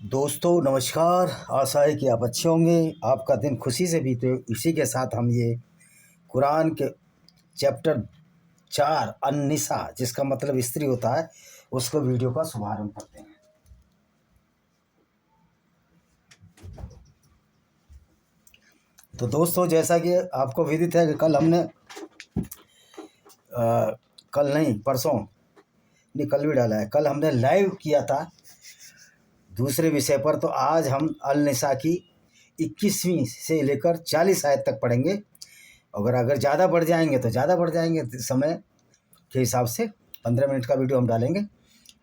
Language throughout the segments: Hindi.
दोस्तों नमस्कार। आशा है कि आप अच्छे होंगे, आपका दिन खुशी से बीते। इसी के साथ हम ये कुरान के चैप्टर 4 अन्निसा, जिसका मतलब स्त्री होता है, उसको वीडियो का शुभारंभ करते हैं। तो दोस्तों, जैसा कि आपको विदित है कि कल हमने कल नहीं परसों नहीं, कल भी डाला है, कल हमने लाइव किया था दूसरे विषय पर। तो आज हम अल-निसा की 21वीं से लेकर 40 आयत तक पढ़ेंगे। अगर ज़्यादा बढ़ जाएंगे तो ज़्यादा बढ़ जाएंगे, समय के हिसाब से 15 मिनट का वीडियो हम डालेंगे।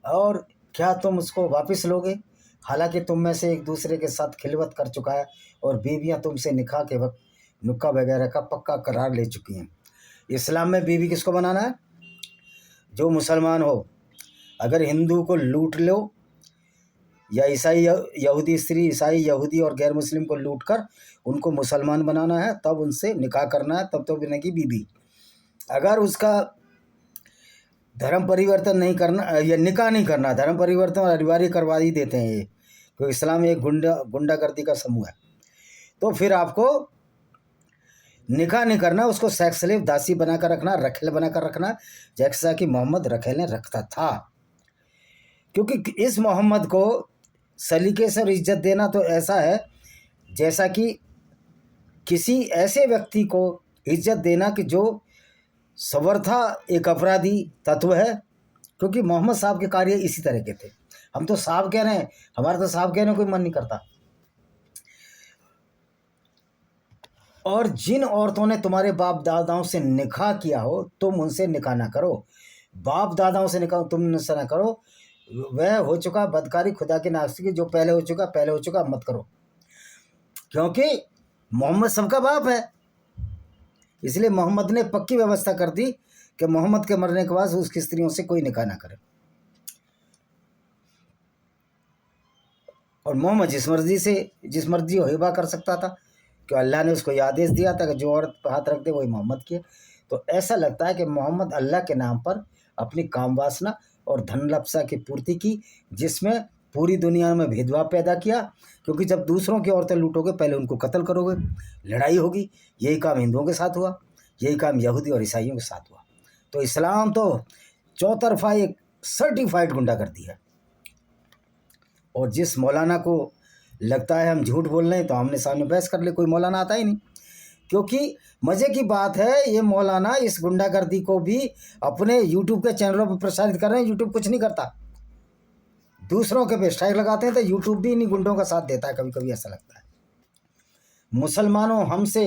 और क्या तुम उसको वापस लोगे? हालांकि तुम में से एक दूसरे के साथ खिलवत कर चुका है और बीवियां तुमसे निकाह के वक्त नुक्का वगैरह का पक्का करार ले चुकी हैं। इस्लाम में बीवी किसको बनाना है? जो मुसलमान हो। अगर हिंदू को लूट लो या ईसाई यहूदी स्त्री, ईसाई यहूदी और गैर मुस्लिम को लूट कर उनको मुसलमान बनाना है, तब उनसे निकाह करना है, तब तो बनेगी बीबी। अगर उसका धर्म परिवर्तन नहीं करना या निकाह नहीं करना, धर्म परिवर्तन अनिवार्य करवा ही देते हैं ये, क्योंकि इस्लाम एक गुंडागर्दी का समूह है। तो फिर आपको निकाह नहीं करना, उसको सेक्स स्लेव, दासी बनाकर रखना, रखेल बनाकर रखना, जैसा कि मोहम्मद रखेल ने रखता था। क्योंकि इस मोहम्मद को सलीके से और इज्जत देना तो ऐसा है जैसा कि किसी ऐसे व्यक्ति को इज्जत देना कि जो सवर्था एक अपराधी तत्व है। क्योंकि मोहम्मद साहब के कार्य इसी तरह के थे। हम तो साहब कह रहे हैं, हमारा तो साहब कहने को कोई मन नहीं करता। और जिन औरतों ने तुम्हारे बाप दादाओं से निकाह किया हो, तुम उनसे निकाह ना करो। बाप दादाओं से निकाह तुम उनसे ना करो, वह हो चुका बदकारी, खुदा के नास्तिक। जो पहले हो चुका मत करो, क्योंकि मोहम्मद सबका बाप है। इसलिए मोहम्मद ने पक्की व्यवस्था कर दी कि मोहम्मद के मरने के बाद उसकी स्त्रियों से कोई निकाह ना करे। और मोहम्मद जिस मर्जी हो हिबा कर सकता था, कि अल्लाह ने उसको यह आदेश दिया था कि जो औरत पर हाथ रख दे वही मोहम्मद की है। तो ऐसा लगता है कि मोहम्मद अल्लाह के नाम पर अपनी काम वासना और धन लप्सा की पूर्ति की, जिसमें पूरी दुनिया में भेदभाव पैदा किया। क्योंकि जब दूसरों की औरतें लूटोगे, पहले उनको कत्ल करोगे, लड़ाई होगी। यही काम हिंदुओं के साथ हुआ, यही काम यहूदी और ईसाइयों के साथ हुआ। तो इस्लाम तो चौतरफा एक सर्टिफाइड गुंडागर्दी है। और जिस मौलाना को लगता है हम झूठ बोल रहे हैं, तो आमने सामने बहस कर ले, कोई मौलाना आता ही नहीं। क्योंकि मज़े की बात है, ये मौलाना इस गुंडागर्दी को भी अपने यूट्यूब के चैनलों पर प्रसारित कर रहे हैं। यूट्यूब कुछ नहीं करता, दूसरों के पे स्ट्राइक लगाते हैं, तो यूट्यूब भी इन्हीं गुंडों का साथ देता है। कभी कभी ऐसा लगता है। मुसलमानों हमसे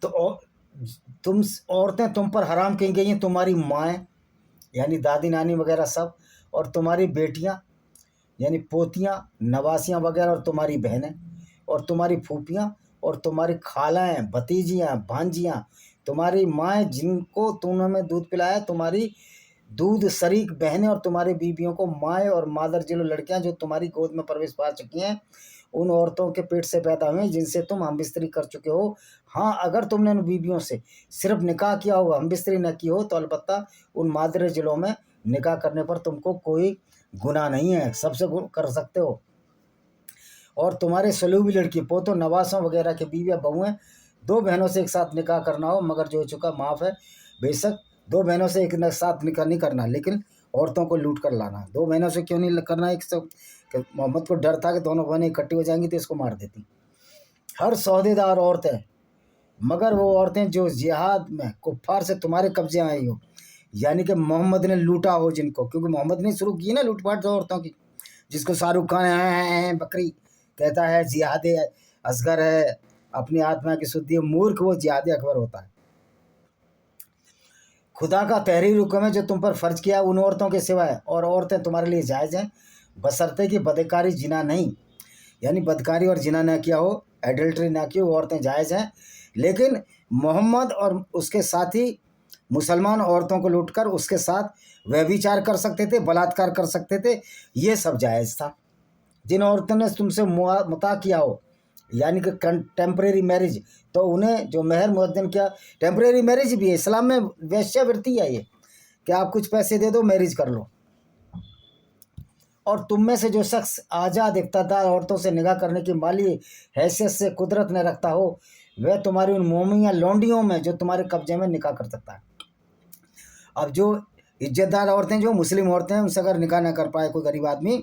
तो तुम औरतें तुम पर हराम कही गई हैं, तुम्हारी माएँ यानी दादी नानी वगैरह सब, और तुम्हारी बेटियां यानी पोतियां नवासियां वगैरह, और तुम्हारी बहनें और तुम्हारी फूफियां और तुम्हारी खालाएँ, भतीजियां, भांजियां, तुम्हारी माएँ जिनको तुमने दूध पिलाया, तुम्हारी दूध शरीक बहनें, और तुम्हारी बीबियों को माएँ और मादर जिलो लड़कियां जो तुम्हारी गोद में प्रवेश पा चुकी हैं, उन औरतों के पेट से पैदा हुए जिनसे तुम हमबिस्तरी कर चुके हो। हाँ, अगर तुमने उन बीबियों से सिर्फ निकाह किया हो, हमबिस्तरी न की हो, तो अलबत्ता उन मादर जिलों में निकाह करने पर तुमको कोई गुनाह नहीं है, सबसे कर सकते हो। और तुम्हारे सलूबी लड़की, पोतों, नवासों वगैरह के बीवियाँ बहुएँ, दो बहनों से एक साथ निकाह करना हो, मगर जो हो चुका माफ़ है। बेशक दो बहनों से एक साथ निकाह नहीं करना, लेकिन औरतों को लूट कर लाना। दो बहनों से क्यों नहीं करना? एक सब मोहम्मद को डर था कि दोनों बहनें इकट्ठी हो जाएंगी तो इसको मार देती। हर सौदेदार औरतें, मगर वो औरतें जो जिहाद में कुफ्फार से तुम्हारे कब्जे आई हो, यानी कि मोहम्मद ने लूटा हो जिनको, क्योंकि मोहम्मद ने शुरू की ना लूटपाट दो औरतों की। जिसको शाहरुख खान है बकरी कहता है जिहाद असगर है, अपनी आत्मा की शुद्धि, मूर्ख वो जिहाद अकबर होता है। खुदा का तहरीर हुक्म है जो तुम पर फर्ज किया उन औरतों के सिवाय, और औरतें तुम्हारे लिए जायज़ हैं, बशर्ते कि बदकारी जिना नहीं, यानी बदकारी और जिना ना किया हो, एडल्ट्री ना की हो, औरतें जायज़ हैं। लेकिन मोहम्मद और उसके साथी मुसलमान औरतों को लूटकर उसके साथ व्यभिचार कर सकते थे, बलात्कार कर सकते थे, ये सब जायज़ था। जिन औरतों ने तुमसे मुता किया हो, यानी कि टेम्परेरी मैरिज, तो उन्हें जो मेहर मुअद्दन किया, टेम्परेरी मैरिज भी है इस्लाम में, वेश्यावृत्ति है ये, कि आप कुछ पैसे दे दो मैरिज कर लो। और तुम में से जो शख्स आज़ाद इक़्तिदार औरतों से निगाह करने की माली हैसियत से कुदरत न रखता हो, वह तुम्हारी उन मोमिया लौंडियों में जो तुम्हारे कब्जे में निकाह कर सकता है। अब जो इज्जतदार औरतें, जो मुस्लिम औरतें हैं, उनसे अगर निकाह ना कर पाए कोई गरीब आदमी,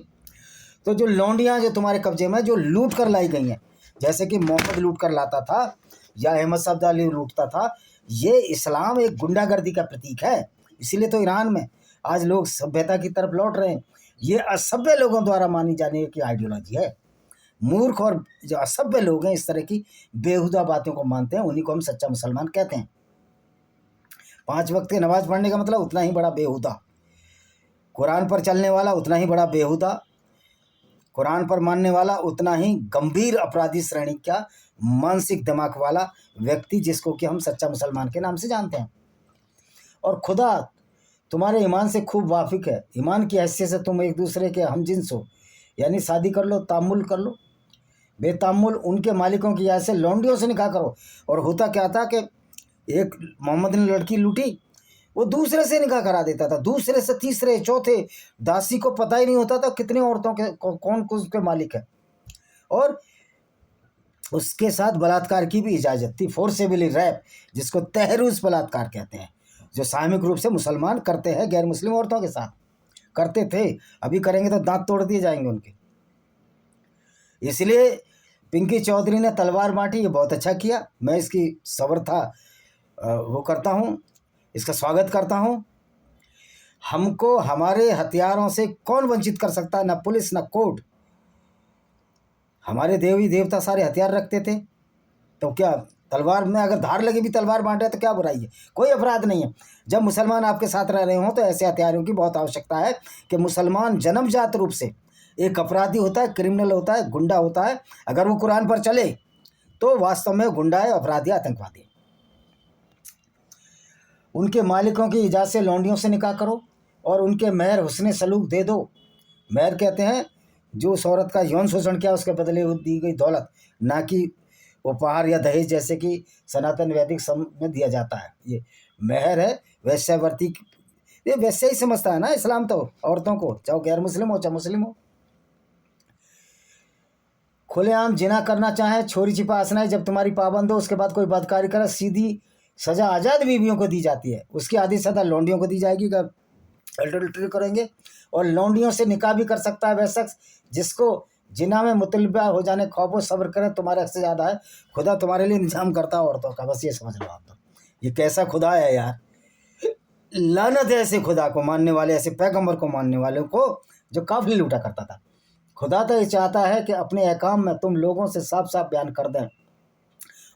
तो जो लौंडियाँ जो तुम्हारे कब्जे में जो लूट कर लाई गई हैं, जैसे कि मोहम्मद लूट कर लाता था या अहमद सफदर लूटता था, ये इस्लाम एक गुंडागर्दी का प्रतीक है। इसीलिए तो ईरान में आज लोग सभ्यता की तरफ लौट रहे हैं। ये असभ्य लोगों द्वारा मानी जाने की आइडियोलॉजी है। मूर्ख और जो असभ्य लोग हैं, इस तरह की बेहुदा बातों को मानते हैं, उन्हीं को हम सच्चा मुसलमान कहते हैं। 5 वक्त की नमाज पढ़ने का मतलब उतना ही बड़ा बेहुदा, कुरान पर चलने वाला उतना ही बड़ा बेहुदा, कुरान पर मानने वाला उतना ही गंभीर अपराधी श्रेणी का मानसिक दिमाग वाला व्यक्ति, जिसको कि हम सच्चा मुसलमान के नाम से जानते हैं। और खुदा तुम्हारे ईमान से खूब वाफिक है। ईमान की हैसियत से तुम एक दूसरे के हमजिन्स हो, यानी शादी कर लो, तामुल कर लो। बेतामुल उनके मालिकों की ऐसे लौंडियों से निकाह करो। और होता क्या था कि एक मोहम्मद ने लड़की लूटी, वो दूसरे से निकाह करा देता था, दूसरे से, तीसरे, चौथे। दासी को पता ही नहीं होता था कितनी औरतों के कौन उसके मालिक है। और उसके साथ बलात्कार की भी इजाज़त थी, फोर्सेबली रैप, जिसको तहरीज़ बलात्कार कहते हैं, जो सामूहिक रूप से मुसलमान करते हैं गैर मुस्लिम औरतों के साथ, करते थे, अभी करेंगे तो दांत तोड़ दिए जाएंगे उनके। इसलिए पिंकी चौधरी ने तलवार बांटी, ये बहुत अच्छा किया। मैं इसकी सवर्था वो करता हूँ, इसका स्वागत करता हूँ। हमको हमारे हथियारों से कौन वंचित कर सकता है? ना पुलिस, ना कोर्ट। हमारे देवी देवता सारे हथियार रखते थे, तो क्या तलवार में अगर धार लगी भी तलवार बांटे तो क्या बुराई है? कोई अपराध नहीं है। जब मुसलमान आपके साथ रह रहे हों तो ऐसे हथियारों की बहुत आवश्यकता है कि मुसलमान जन्मजात रूप से एक अपराधी होता है, क्रिमिनल होता है, गुंडा होता है। अगर वो कुरान पर चले तो वास्तव में गुंडा है, अपराधी, आतंकवादी। उनके मालिकों की इजाज़त से लौंडियों से निकाह करो और उनके मेहर हुस्ने सलूक दे दो। मेहर कहते हैं जो उस औरत का यौन शोषण किया उसके बदले दी गई दौलत, ना कि उपहार या दहेज जैसे कि सनातन वैदिक सम में दिया जाता है। ये मेहर है वैश्यावर्ती, ये वैसे ही समझता है ना इस्लाम तो औरतों को, चाहे गैर मुस्लिम हो चाहे मुस्लिम हो। खुलेआम जिना करना चाहे, छोरी छिपा आसनाएं जब तुम्हारी पाबंद हो, उसके बाद कोई बदकारी करे, सीधी सज़ा आज़ाद बीवियों को दी जाती है, उसकी आधी सज़ा लौंडियों को दी जाएगी अगर एडल्ट्री करेंगे। और लौंडियों से निकाह भी कर सकता है वह शख्स जिसको जिना में मुतलबा हो जाने खौफ सब्र करें, तुम्हारे हक से ज़्यादा है। खुदा तुम्हारे लिए इंतजाम करता है औरतों का, बस ये समझ लो आप। तो ये कैसा खुदा है यार, लानत है ऐसे खुदा को मानने वाले, ऐसे पैगंबर को मानने वालों को जो काफिले लूटा करता था। खुदा तो ये चाहता है कि अपने अहकाम में तुम लोगों से साफ साफ बयान कर दें,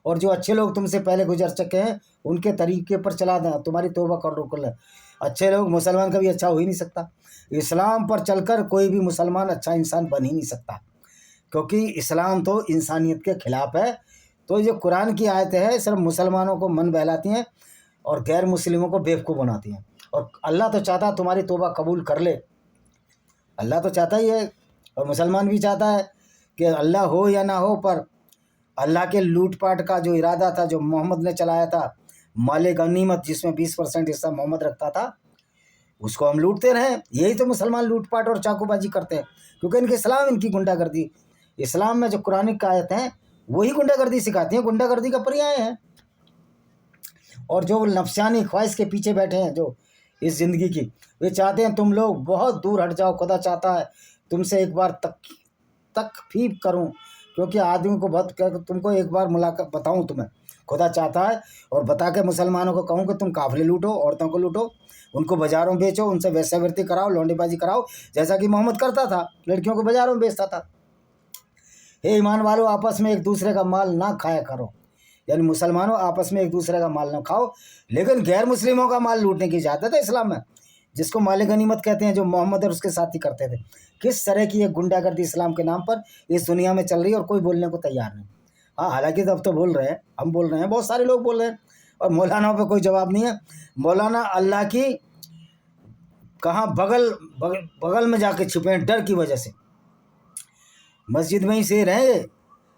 और जो अच्छे लोग तुमसे पहले गुजर चुके हैं उनके तरीके पर चला दें, तुम्हारी तौबा कर लें। अच्छे लोग, मुसलमान कभी अच्छा हो ही नहीं सकता। इस्लाम पर चलकर कोई भी मुसलमान अच्छा इंसान बन ही नहीं सकता, क्योंकि इस्लाम तो इंसानियत के खिलाफ है। तो ये कुरान की आयतें हैं, सिर्फ मुसलमानों को मन बहलाती हैं और गैर मुस्लिमों को बेवकूफ़ बनाती हैं। और अल्लाह तो चाहता तुम्हारी तौबा कबूल कर ले, अल्लाह तो चाहता ही है, और मुसलमान भी चाहता है कि अल्लाह हो या ना हो, पर अल्लाह के लूटपाट का जो इरादा था, जो मोहम्मद ने चलाया था, माले गनीमत जिसमें 20% हिस्सा मोहम्मद रखता था, उसको हम लूटते रहे। यही तो मुसलमान लूटपाट और चाकूबाजी करते हैं, क्योंकि इनके इस्लाम इनकी गुंडागर्दी, इस्लाम में जो कुरानिक आयत हैं वही गुंडागर्दी सिखाती हैं, गुंडागर्दी का पर्याय है। और जो नफसानी ख्वाहिश के पीछे बैठे हैं जो इस ज़िंदगी की, वे चाहते हैं तुम लोग बहुत दूर हट जाओ। खुदा चाहता है तुमसे एक बार तकफीफ करूं, क्योंकि आदमी को बहुत तुमको एक बार मुलाकात बताऊं तुम्हें, खुदा चाहता है। और बता के मुसलमानों को कहूँ कि तुम काफिले लूटो, औरतों को लूटो, उनको बाज़ारों में बेचो, उनसे वेश्यावृत्ति कराओ, लौंडेबाजी कराओ, जैसा कि मोहम्मद करता था, लड़कियों को बाज़ारों में बेचता था। हे ईमान वालों, आपस में एक दूसरे का माल ना खाया करो, यानी मुसलमानों आपस में एक दूसरे का माल ना खाओ, लेकिन गैर मुस्लिमों का माल लूटने की इजाज़त है इस्लाम में, जिसको माले गनीमत कहते हैं, जो मोहम्मद और उसके साथी करते थे। किस तरह की ये गुंडागर्दी इस्लाम के नाम पर इस दुनिया में चल रही है और कोई बोलने को तैयार नहीं। हाँ, हालांकि अब तो बोल रहे हैं, हम बोल रहे हैं, बहुत सारे लोग बोल रहे हैं, और मौलानाओं पे कोई जवाब नहीं है। मौलाना अल्लाह की कहाँ बगल में जाके छुपे हैं डर की वजह से, मस्जिद में ही से रहे।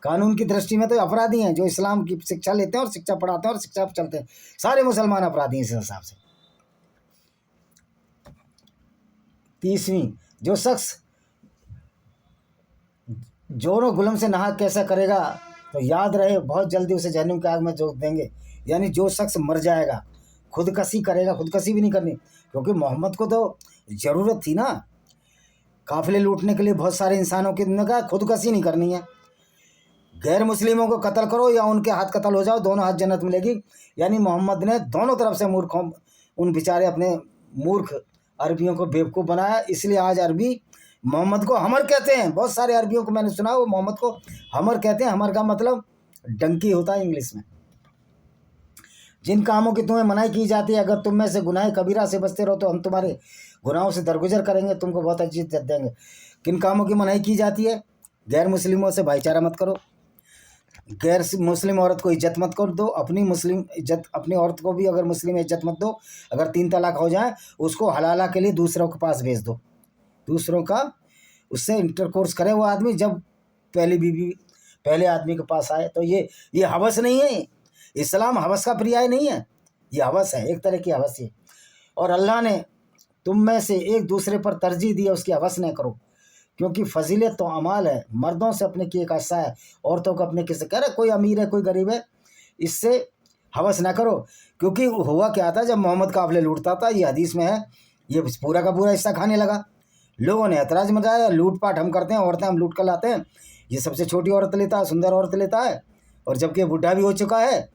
कानून की दृष्टि में तो अपराधी हैं जो इस्लाम की शिक्षा लेते हैं और शिक्षा पढ़ाते हैं और शिक्षा पर चलते हैं, सारे मुसलमान अपराधी हैं इस हिसाब से। 30वीं, जो शख्स जोरों गुलम से नहा कैसा करेगा, तो याद रहे बहुत जल्दी उसे जहन्नुम की आग में झोंक देंगे। यानी जो शख्स मर जाएगा, खुदकशी करेगा, खुदकशी भी नहीं करनी, क्योंकि मोहम्मद को तो ज़रूरत थी ना काफिले लूटने के लिए बहुत सारे इंसानों की। उन्होंने कहा खुदकशी नहीं करनी है, गैर मुस्लिमों को कत्ल करो या उनके हाथ कत्ल हो जाओ, दोनों हाथ जन्नत मिलेगी। यानी मोहम्मद ने दोनों तरफ से मूर्खों, उन बेचारे अपने मूर्ख अरबियों को बेवकूफ़ बनाया। इसलिए आज अरबी मोहम्मद को हमर कहते हैं। बहुत सारे अरबियों को मैंने सुना वो मोहम्मद को हमर कहते हैं। हमर का मतलब डंकी होता है इंग्लिश में। जिन कामों की तुम्हें मनाही की जाती है, अगर तुम में से गुनाह कबीरा से बचते रहो तो हम तुम्हारे गुनाहों से दरगुजर करेंगे, तुमको बहुत अच्छी इज्जत देंगे। किन कामों की मनाही की जाती है? गैर मुस्लिमों से भाईचारा मत करो, गैर मुस्लिम औरत को इज्जत मत कर दो, अपनी मुस्लिम इज्जत, अपनी औरत को भी अगर मुस्लिम इज्जत मत दो। अगर 3 तलाक हो जाए उसको हलाला के लिए दूसरों के पास भेज दो, दूसरों का उससे इंटरकोर्स करे वो आदमी जब पहली बीवी पहले आदमी के पास आए। तो ये हवस नहीं है, इस्लाम हवस का पर्याय नहीं है, ये हवस है, एक तरह की हवस है। और अल्लाह ने तुम में से एक दूसरे पर तरजीह दी है, उसकी हवस न करो, क्योंकि फजीलत तो अमाल है, मर्दों से अपने की एक हिस्सा है, औरतों को अपने किससे। कह रहे कोई अमीर है कोई गरीब है, इससे हवस ना करो। क्योंकि हुआ क्या था, जब मोहम्मद काफिले लूटता था, ये हदीस में है, ये पूरा का पूरा हिस्सा खाने लगा। लोगों ने ऐतराज़ मचाया, लूटपाट हम करते हैं, औरतें हम लूट कर लाते हैं, ये सबसे छोटी औरत लेता है, सुंदर औरत लेता है। और जबकि बूढ़ा भी हो चुका है,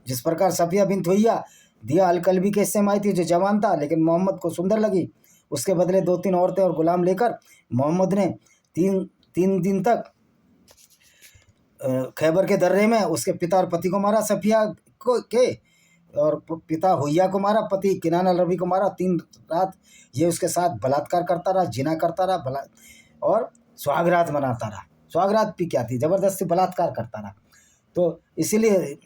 जिस प्रकार सफिया बिन हुइया दिया अलकलबी के हिस्से में आई थी, जो जवान था लेकिन मोहम्मद को सुंदर लगी, उसके बदले 2-3 औरतें और गुलाम लेकर मोहम्मद ने तीन दिन तक खैबर के दर्रे में उसके पिता और पति को मारा, सफिया को के और पिता हुइया को मारा, पति किनान अल रबी को मारा। 3 रात ये उसके साथ बलात्कार करता रहा, जिना करता रहा, और सुहागरात मनाता रहा। सुहागरात भी क्या थी, ज़बरदस्ती बलात्कार करता रहा। तो इसीलिए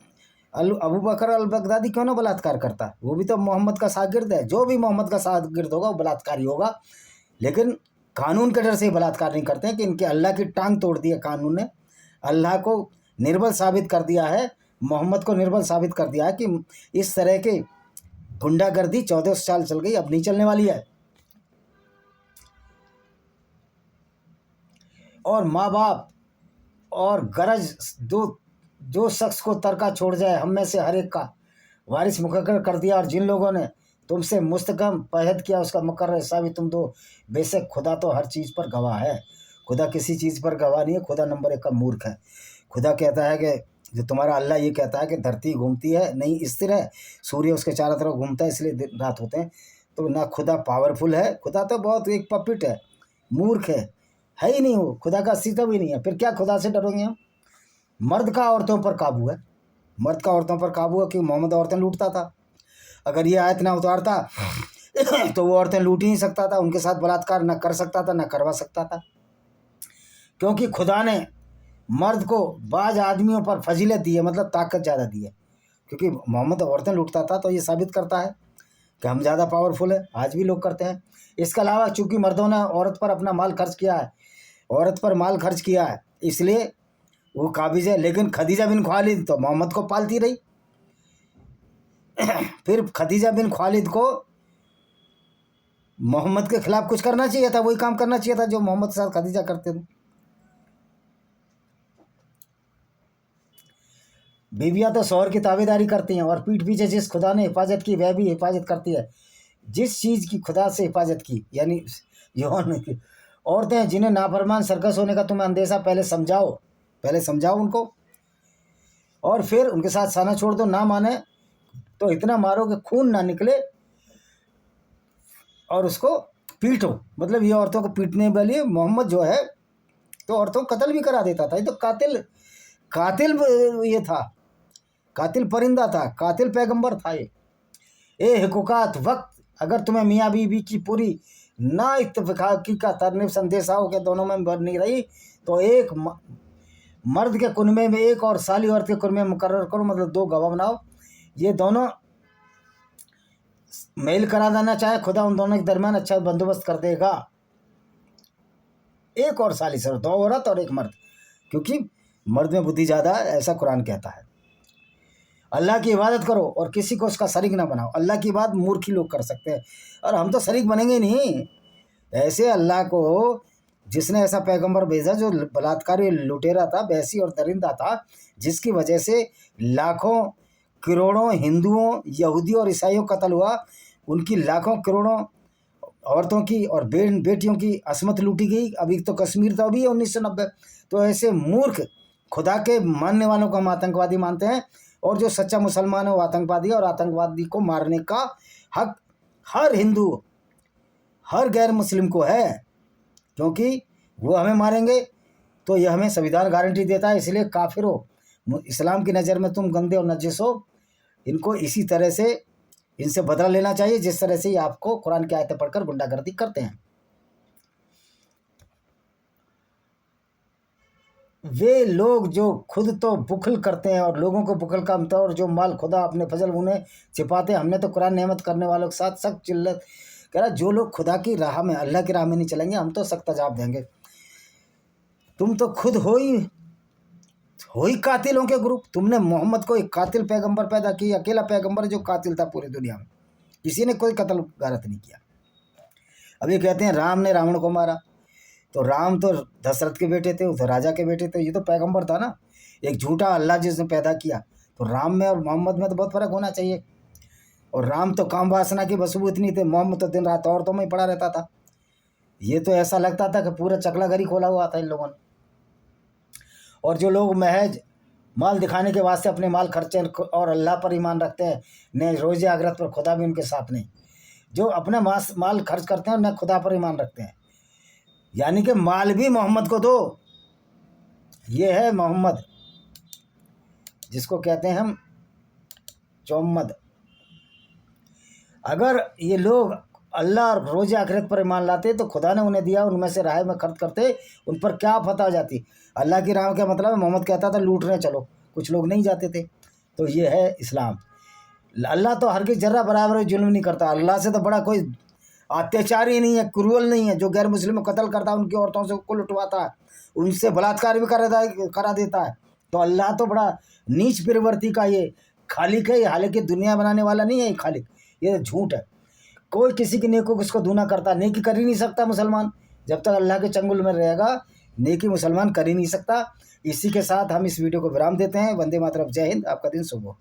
अबू बकर अल बगदादी क्यों ना बलात्कार करता, वो भी तो मोहम्मद का शागिर्द है। जो भी मोहम्मद का शागिर्द होगा वो बलात्कारी होगा, लेकिन कानून के डर से बलात्कार नहीं करते हैं कि इनके अल्लाह की टांग तोड़ दी है कानून ने। अल्लाह को निर्बल साबित कर दिया है, मोहम्मद को निर्बल साबित कर दिया है कि इस तरह के गुंडागर्दी 14 साल चल गई, अब नहीं चलने वाली है। और माँ बाप और गरज जो शख्स को तरका छोड़ जाए, हम में से हर एक का वारिस मुकर्रर कर दिया। और जिन लोगों ने तुमसे मुस्तकम पहद किया, उसका मुकर्रर हिस्सा भी तुम दो। बेशक खुदा तो हर चीज़ पर गवाह है, खुदा किसी चीज़ पर गवाह नहीं है, खुदा नंबर 1 का मूर्ख है। खुदा कहता है कि जो तुम्हारा अल्लाह ये कहता है कि धरती घूमती है, नहीं स्थिर है, सूर्य उसके चारों तरफ घूमता है, इसलिए दिन रात होते हैं। तो ना खुदा पावरफुल है, खुदा तो बहुत एक पपिट है, मूर्ख है ही नहीं, हो खुदा का अस्तित्व ही नहीं है। फिर क्या खुदा से डरोगे हम? मर्द का औरतों पर काबू है, मर्द का औरतों पर काबू है कि मोहम्मद औरतें लूटता था। अगर ये आयत ना उतारता तो वो औरतें लूट ही नहीं सकता था, उनके साथ बलात्कार ना कर सकता था, ना करवा सकता था। क्योंकि खुदा ने मर्द को बाज आदमियों पर फजीलत दी है, मतलब ताकत ज़्यादा दी है। क्योंकि मोहम्मद औरतें लूटता था, तो ये साबित करता है कि हम ज़्यादा पावरफुल है। आज भी लोग करते हैं। इसके अलावा चूँकि मर्दों ने औरत पर अपना माल खर्च किया है, औरत पर माल खर्च किया है, इसलिए वो काबिज है। लेकिन खदीजा बिन खालिद तो मोहम्मद को पालती रही। फिर खदीजा बिन खालिद को मोहम्मद के खिलाफ कुछ करना चाहिए था, वही काम करना चाहिए था जो मोहम्मद के साथ खदीजा करते थे। बीवियाँ तो शौहर की ताबेदारी करती हैं, और पीठ पीछे जिस खुदा ने हिफाजत की वह भी हिफाजत करती है। जिस चीज़ की खुदा से हिफाजत की, यानी यौन की। औरतें जिन्हें नाफरमान सरकस होने का तुम्हें अंदेशा, पहले समझाओ उनको, और फिर उनके साथ साना छोड़ दो। ना माने तो इतना मारो कि खून ना निकले, और उसको पीटो। मतलब ये औरतों को पीटने वाली मोहम्मद जो है तो औरतों को कत्ल भी करा देता था। ये तो कातिल ये था, कातिल परिंदा था, कातिल पैगंबर था ये। हुकूकात वक्त, अगर तुम्हें मियाँ बीवी की पूरी ना इत्तेफाकी का तरनीब संदेशा हो के दोनों में बन नहीं रही, तो एक मर्द के कुनबे में एक और साली औरत के कुनबे में मुकर्रर करो, मतलब 2 गवाह बनाओ। ये दोनों मेल करा देना चाहे, खुदा उन दोनों के दरमियान अच्छा बंदोबस्त कर देगा। एक और साली सर, 2 औरत और 1 मर्द, क्योंकि मर्द में बुद्धि ज़्यादा है, ऐसा कुरान कहता है। अल्लाह की इबादत करो और किसी को उसका शरीक ना बनाओ। अल्लाह की बात मूर्ख ही लोग कर सकते हैं, और हम तो शरीक बनेंगे नहीं। ऐसे अल्लाह को जिसने ऐसा पैगंबर भेजा जो बलात्कारी लुटेरा था, वैसी और दरिंदा था, जिसकी वजह से लाखों करोड़ों हिंदुओं, यहूदियों और ईसाइयों का कत्ल हुआ। उनकी लाखों करोड़ों औरतों की और बेटियों की असमत लूटी गई। अभी तो कश्मीर था अभी 1990। तो ऐसे मूर्ख खुदा के मानने वालों को हम आतंकवादी मानते हैं, और जो सच्चा मुसलमान है वो आतंकवादी है। और आतंकवादी को मारने का हक हर हिंदू, हर गैर मुस्लिम को है, क्योंकि वो हमें मारेंगे तो यह हमें संविधान गारंटी देता है। इसलिए काफिर हो, इस्लाम की नज़र में तुम गंदे और नजिस हो। इनको इसी तरह से इनसे बदला लेना चाहिए जिस तरह से ये आपको कुरान की आयतें पढ़कर गुंडागर्दी करते हैं। वे लोग जो खुद तो बुखल करते हैं और लोगों को बुखल का अमता, और जो माल खुदा अपने फजल उन्हें छिपाते हैं। हमने तो कुरान नेमत करने वालों के साथ सख्त चिल्लत कह रहा, जो लोग खुदा की राह में, अल्लाह की राह में नहीं चलेंगे, हम तो सख्त अजाब देंगे। तुम तो खुद हो ही कातिलों के ग्रुप। तुमने मोहम्मद को एक कातिल पैगंबर पैदा किया, अकेला पैगंबर जो कातिल था पूरी दुनिया में, किसी ने कोई कत्ल गारत नहीं किया। अब ये कहते हैं राम ने रावण को मारा, तो राम तो दशरथ के बेटे थे, तो राजा के बेटे थे, ये तो पैगंबर था ना, एक झूठा अल्लाह जिसने पैदा किया। तो राम में और मोहम्मद में तो बहुत फ़र्क होना चाहिए। और राम तो काम वासना की बसबू इतनी थे, मोहम्मद तो दिन रात औरतों में ही पड़ा रहता था। ये तो ऐसा लगता था कि पूरा चकला घर ही खोला हुआ था इन लोगों ने। और जो लोग महज माल दिखाने के वास्ते अपने माल खर्चे और अल्लाह पर ईमान रखते हैं, न रोज़े आखिरत पर, खुदा भी उनके साथ नहीं। जो अपना माल खर्च करते हैं न खुदा पर ईमान रखते हैं, यानी कि माल भी मोहम्मद को दो। ये है मोहम्मद, जिसको कहते हैं हम चौम्मद। अगर ये लोग अल्लाह और रोज़े आखिरत पर ईमान लाते तो खुदा ने उन्हें दिया, उनमें से राह में खर्च करते, उन पर क्या फतह जाती। अल्लाह की राह का मतलब है, मोहम्मद कहता था लूटने चलो, कुछ लोग नहीं जाते थे। तो ये है इस्लाम। अल्लाह तो हरगिज़ जर्रा बराबर जुल्म नहीं करता। अल्लाह से तो बड़ा कोई अत्याचारी नहीं है, क्रूअल नहीं है। जो गैर मुस्लिम को कत्ल करता है, उनकी औरतों से को लुटवाता है, उनसे बलात्कार भी करा देता है। तो अल्लाह तो बड़ा नीच प्रवृत्ति का ये खालिक है। हालांकि दुनिया बनाने वाला नहीं है ये खालिक, ये झूठ है। कोई किसी की नेकी को किसको दूना करता, नेकी कर ही नहीं सकता मुसलमान। जब तक अल्लाह के चंगुल में रहेगा, नेकी मुसलमान कर ही नहीं सकता। इसी के साथ हम इस वीडियो को विराम देते हैं। वंदे मातरम, जय हिंद, आपका दिन शुभ हो।